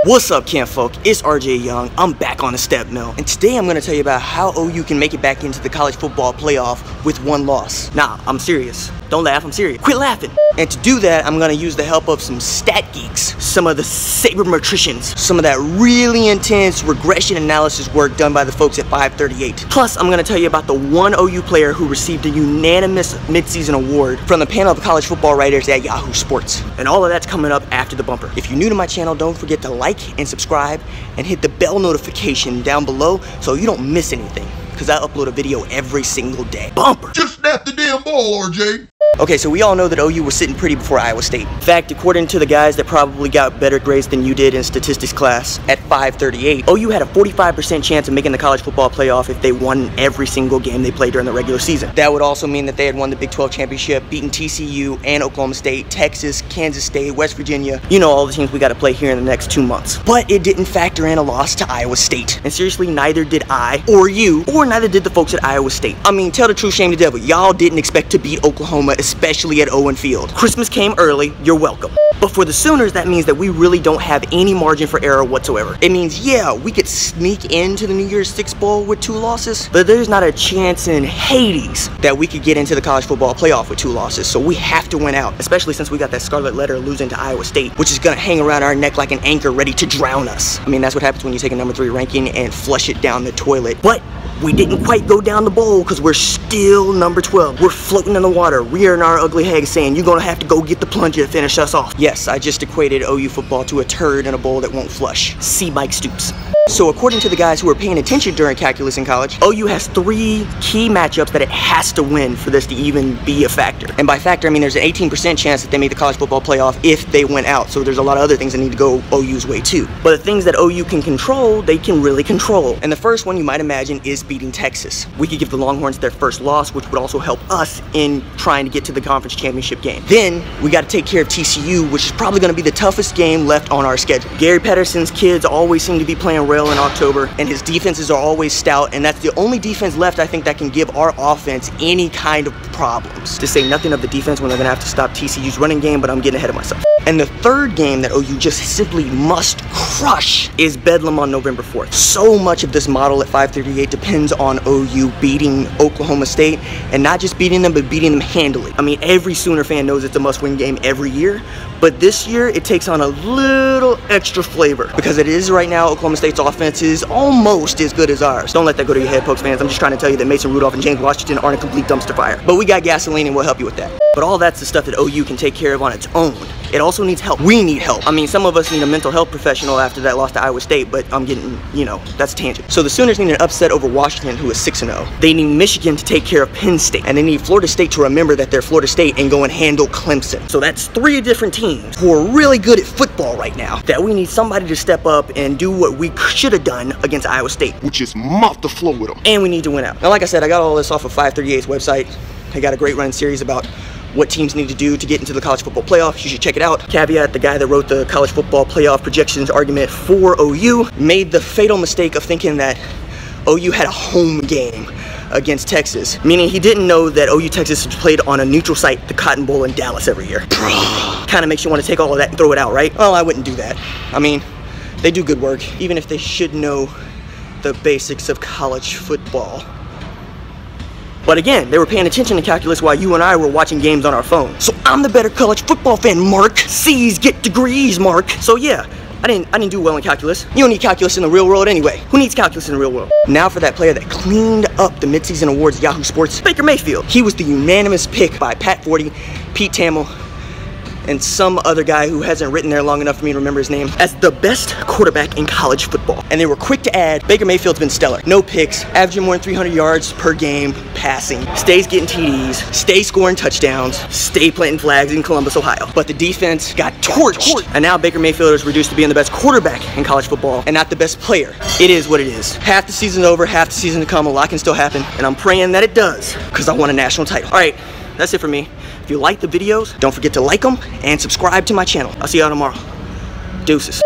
What's up, kinfolk? It's RJ Young. I'm back on the step mill, and today I'm going to tell you about how OU can make it back into the college football playoff with one loss. Nah, I'm serious. Don't laugh, I'm serious. Quit laughing. And to do that, I'm going to use the help of some stat geeks, some of the sabermetricians, some of that really intense regression analysis work done by the folks at 538. Plus, I'm going to tell you about the one OU player who received a unanimous midseason award from the panel of college football writers at Yahoo Sports. And all of that's coming up after the bumper. If you're new to my channel, don't forget to like and subscribe and hit the bell notification down below so you don't miss anything, because I upload a video every single day. Bumper! Just snap the damn ball, RJ! Okay, so we all know that OU was sitting pretty before Iowa State. In fact, according to the guys that probably got better grades than you did in statistics class at 538, OU had a 45% chance of making the college football playoff if they won every single game they played during the regular season. That would also mean that they had won the Big 12 championship, beaten TCU and Oklahoma State, Texas, Kansas State, West Virginia. You know, all the teams we got to play here in the next 2 months. But it didn't factor in a loss to Iowa State. And seriously, neither did I, or you, or neither did the folks at Iowa State. I mean, tell the truth, shame the devil. Y'all didn't expect to beat Oklahoma, especially at Owen Field. Christmas came early, you're welcome. But for the Sooners, that means that we really don't have any margin for error whatsoever. It means, yeah, we could sneak into the New Year's Six Bowl with 2 losses, but there's not a chance in Hades that we could get into the college football playoff with 2 losses. So we have to win out, especially since we got that scarlet letter losing to Iowa State, which is gonna hang around our neck like an anchor ready to drown us. I mean, that's what happens when you take a number 3 ranking and flush it down the toilet. But we didn't quite go down the bowl because we're still number 12. We're floating in the water, rearing our ugly heads saying, you're gonna have to go get the plunger to finish us off. Yes, I just equated OU football to a turd in a bowl that won't flush. See Bob Stoops. So according to the guys who were paying attention during calculus in college, OU has 3 key matchups that it has to win for this to even be a factor. And by factor, I mean there's an 18% chance that they make the college football playoff if they win out. So there's a lot of other things that need to go OU's way too. But the things that OU can control, they can really control. And the first one you might imagine is beating Texas. We could give the Longhorns their first loss, which would also help us in trying to get to the conference championship game. Then we got to take care of TCU, which is probably going to be the toughest game left on our schedule. Gary Patterson's kids always seem to be playing in October, and his defenses are always stout, and that's the only defense left I think that can give our offense any kind of problems. To say nothing of the defense when they're gonna have to stop TCU's running game, but I'm getting ahead of myself. And the third game that OU just simply must crush is Bedlam on November 4th. So much of this model at 538 depends on OU beating Oklahoma State, and not just beating them, but beating them handily. I mean, every Sooner fan knows it's a must-win game every year, but this year it takes on a little extra flavor because it is right now Oklahoma State's offense is almost as good as ours. Don't let that go to your head, Pokes fans. I'm just trying to tell you that Mason Rudolph and James Washington aren't a complete dumpster fire. But we got gasoline and we'll help you with that. But all that's the stuff that OU can take care of on its own. It also needs help. We need help. I mean, some of us need a mental health professional after that loss to Iowa State, but I'm getting, you know, that's a tangent. So the Sooners need an upset over Washington, who is 6-0. They need Michigan to take care of Penn State, and they need Florida State to remember that they're Florida State and go and handle Clemson. So that's 3 different teams who are really good at football right now that we need somebody to step up and do what we should have done against Iowa State, which is mop the floor with them. And we need to win out. Now, like I said, I got all this off of 538's website. They got a great running series about what teams need to do to get into the college football playoff. You should check it out. Caveat, the guy that wrote the college football playoff projections argument for OU made the fatal mistake of thinking that OU had a home game against Texas, meaning he didn't know that OU Texas is played on a neutral site, the Cotton Bowl in Dallas, every year. Kind of makes you want to take all of that and throw it out, right? Well, I wouldn't do that. I mean, they do good work, even if they should know the basics of college football. But again, they were paying attention to calculus while you and I were watching games on our phone. So I'm the better college football fan, Mark. C's get degrees, Mark. So yeah, I didn't do well in calculus. You don't need calculus in the real world anyway. Who needs calculus in the real world? Now for that player that cleaned up the midseason awards at Yahoo Sports, Baker Mayfield. He was the unanimous pick by Pat Forty, Pete Thamel, and some other guy who hasn't written there long enough for me to remember his name, as the best quarterback in college football. And they were quick to add, Baker Mayfield's been stellar. No picks, averaging more than 300 yards per game, passing, stays getting TDs, stays scoring touchdowns, stay planting flags in Columbus, Ohio. But the defense got torched. And now Baker Mayfield is reduced to being the best quarterback in college football and not the best player. It is what it is. Half the season's over, half the season to come, a lot can still happen, and I'm praying that it does, because I want a national title. All right, that's it for me. If you like the videos, don't forget to like them and subscribe to my channel. I'll see y'all tomorrow. Deuces.